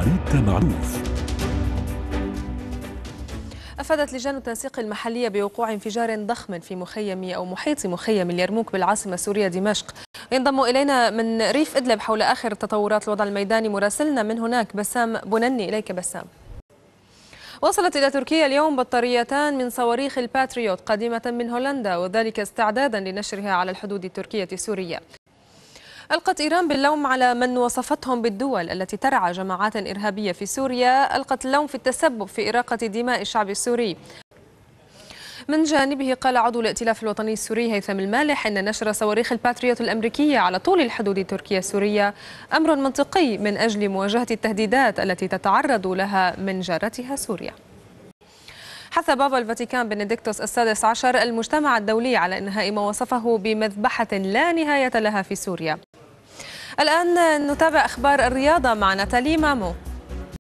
ريتا معروف. أفادت لجان التنسيق المحلية بوقوع انفجار ضخم في مخيم أو محيط مخيم اليرموك بالعاصمة السورية دمشق. ينضم إلينا من ريف إدلب حول آخر تطورات الوضع الميداني مراسلنا من هناك بسام بنني. إليك بسام. وصلت إلى تركيا اليوم بطاريتان من صواريخ الباتريوت قادمة من هولندا، وذلك استعدادا لنشرها على الحدود التركية السورية. ألقت إيران باللوم على من وصفتهم بالدول التي ترعى جماعات إرهابية في سوريا، ألقت اللوم في التسبب في إراقة دماء الشعب السوري. من جانبه قال عضو الائتلاف الوطني السوري هيثم المالح إن نشر صواريخ الباتريوت الأمريكية على طول الحدود التركية السورية أمر منطقي من أجل مواجهة التهديدات التي تتعرض لها من جارتها سوريا. حث بابا الفاتيكان بنديكتوس السادس عشر المجتمع الدولي على إنهاء ما وصفه بمذبحة لا نهاية لها في سوريا. الآن نتابع أخبار الرياضة مع ناتالي مامو.